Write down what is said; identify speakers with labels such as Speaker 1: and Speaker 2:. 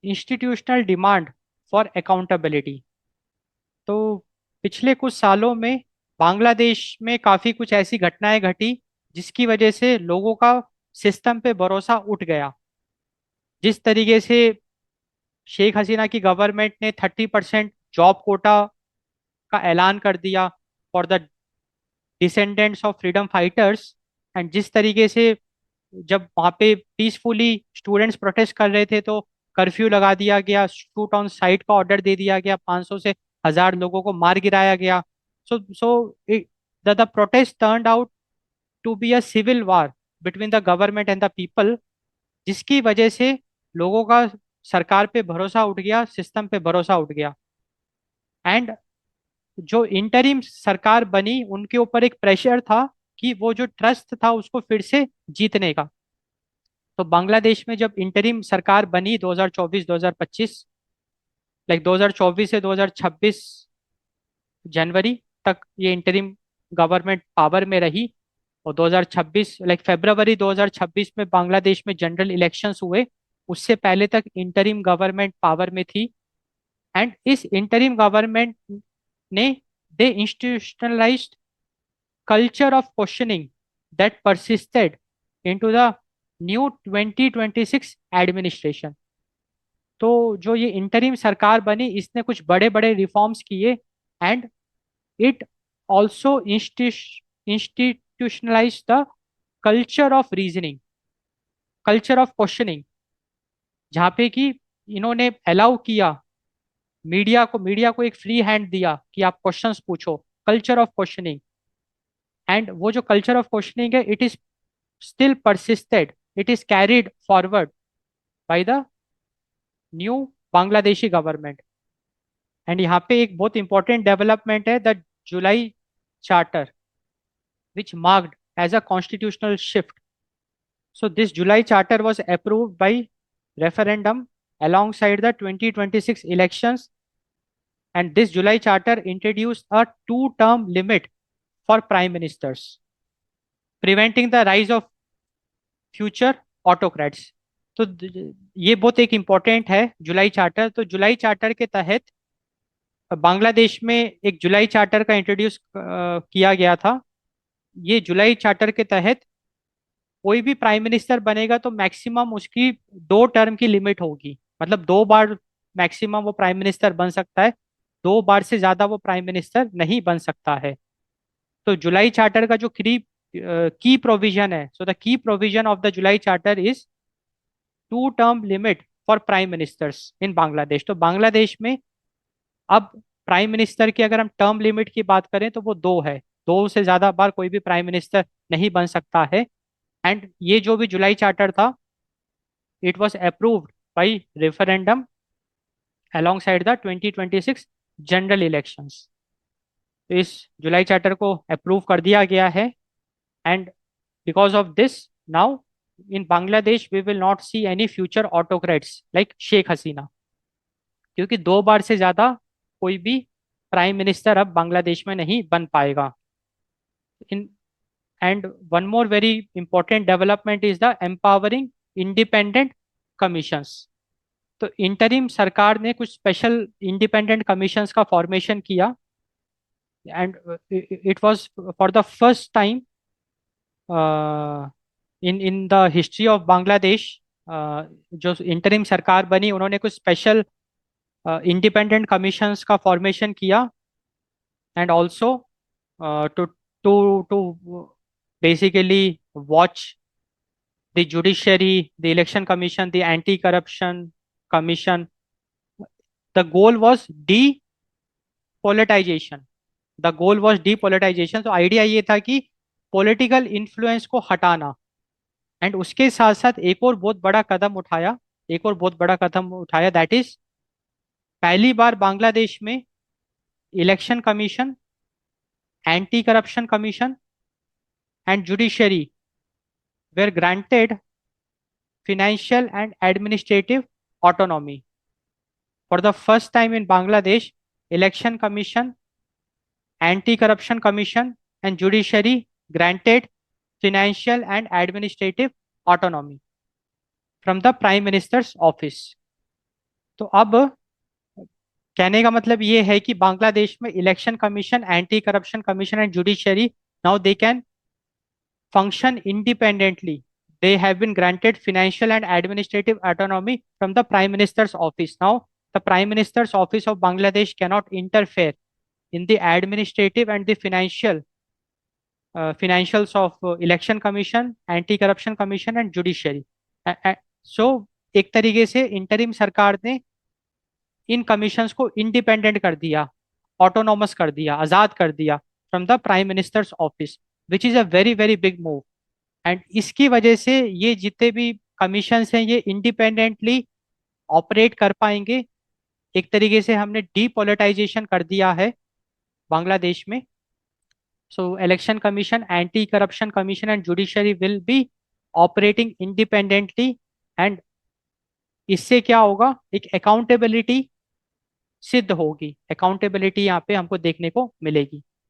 Speaker 1: Institutional demand for accountability. तो पिछले कुछ सालों में बांग्लादेश में काफी कुछ ऐसी घटनाएं घटी जिसकी वजह से लोगों का सिस्टम पे भरोसा उठ गया। जिस तरीके से शेख हसीना की गवर्नमेंट ने 30% जॉब कोटा का ऐलान कर दिया for the descendants of freedom fighters, and जिस तरीके से जब वहाँ पे पीसफुली स्टूडेंट्स प्रोटेस्ट कर रहे थे तो कर्फ्यू लगा दिया गया, शूट ऑन साइट का ऑर्डर दे दिया गया, 500 से 1000 लोगों को मार गिराया गया। So the protest turned out to be a civil war between the government and the people, जिसकी वजह से लोगों का सरकार पे भरोसा उठ गया, सिस्टम पे भरोसा उठ गया। एंड जो इंटरिम सरकार बनी उनके ऊपर एक प्रेशर था कि वो जो ट्रस्ट था उसको फिर से जीतने का। तो बांग्लादेश में जब इंटरिम सरकार बनी 2024-2025, लाइक 2024 से 2026 जनवरी तक ये इंटरिम गवर्नमेंट पावर में रही। और 2026 लाइक फरवरी 2026 में बांग्लादेश में जनरल इलेक्शंस हुए। उससे पहले तक इंटरिम गवर्नमेंट पावर में थी। एंड इस इंटरिम गवर्नमेंट ने they institutionalized culture of questioning that persisted into the new 2026 administration. तो जो ये इंटरिम सरकार बनी इसने कुछ बड़े बड़े रिफॉर्म्स किए। And it also institutionalise the culture of reasoning, culture of questioning, जहाँ पे कि इन्होंने अलाउ किया मीडिया को एक फ्री हैंड दिया कि आप क्वेश्चंस पूछो, कल्चर ऑफ क्वेश्चनिंग। एंड वो जो कल्चर ऑफ क्वेश्चनिंग है it is still persisted, it is carried forward by the new Bangladeshi government. And यहाँ पे एक बहुत इंपॉर्टेंट डेवलपमेंट है, the July charter which marked as a constitutional shift. So this July charter was approved by referendum alongside the 2026 elections, and this July charter introduced a two-term limit for prime ministers, preventing the rise of future autocrats. तो ये बहुत एक important है जुलाई charter. तो जुलाई charter के तहत बांग्लादेश में एक जुलाई चार्टर का इंट्रोड्यूस किया गया था। ये जुलाई चार्टर के तहत कोई भी प्राइम मिनिस्टर बनेगा तो मैक्सिमम उसकी 2 टर्म की लिमिट होगी, मतलब 2 बार मैक्सिमम वो प्राइम मिनिस्टर बन सकता है, 2 बार से ज्यादा वो प्राइम मिनिस्टर नहीं बन सकता है। तो जुलाई चार्टर का जो की प्रोविजन है, so the key provision of the July charter is 2 term limit for prime ministers in Bangladesh. तो बांग्लादेश में अब प्राइम मिनिस्टर की अगर हम टर्म लिमिट की बात करें तो वो 2 है, 2 से ज्यादा बार कोई भी प्राइम मिनिस्टर नहीं बन सकता है। एंड ये जो भी जुलाई चार्टर था it was approved by referendum alongside the 2026 general elections. तो इस जुलाई चार्टर को अप्रूव कर दिया गया है। And because of this now in Bangladesh we will not see any future autocrats like Sheikh Hasina, क्योंकि 2 बार से ज्यादा कोई भी प्राइम मिनिस्टर अब बांग्लादेश में नहीं बन पाएगा। In and one more very important development is the empowering independent commissions. तो इंटरिम सरकार ने कुछ स्पेशल इंडिपेंडेंट कमीशंस का फॉर्मेशन किया। And it was for the first time in the history of Bangladesh, जो इंटरिम सरकार बनी उन्होंने कुछ स्पेशल इंडिपेंडेंट कमीशंस का फॉर्मेशन किया। And also to to to basically watch the judiciary, the election commission, the anti-corruption commission. The goal was depolitization. The goal was depolitization. तो idea ये था कि पॉलिटिकल इन्फ्लुएंस को हटाना। एंड उसके साथ साथ एक और बहुत बड़ा कदम उठाया, दैट इज पहली बार बांग्लादेश में election commission, anti corruption commission and judiciary were granted financial and administrative autonomy. For the first time in Bangladesh, Election Commission, Anti-Corruption Commission, and Judiciary granted financial and administrative autonomy from the Prime Minister's office. तो अब कहने का मतलब ये है कि बांग्लादेश में election commission, anti corruption commission and judiciary, now they can function independently. They have been granted financial and administrative autonomy from the Prime Minister's office. Now, the Prime Minister's office of Bangladesh cannot interfere in the administrative and the financials of election commission, anti-corruption commission and judiciary. So, एक तरीके से interim सरकार ने इन commissions को independent कर दिया, autonomous कर दिया, आजाद कर दिया from the prime minister's office, which is a very very big move. And इसकी वजह से ये जितने भी कमीशंस हैं ये इंडिपेंडेंटली ऑपरेट कर पाएंगे। एक तरीके से हमने डीपोलिटाइजेशन कर दिया है बांग्लादेश में। So election commission, anti corruption commission and judiciary will be operating independently. And इससे क्या होगा, एक अकाउंटेबिलिटी सिद्ध होगी, अकाउंटेबिलिटी यहाँ पे हमको देखने को मिलेगी।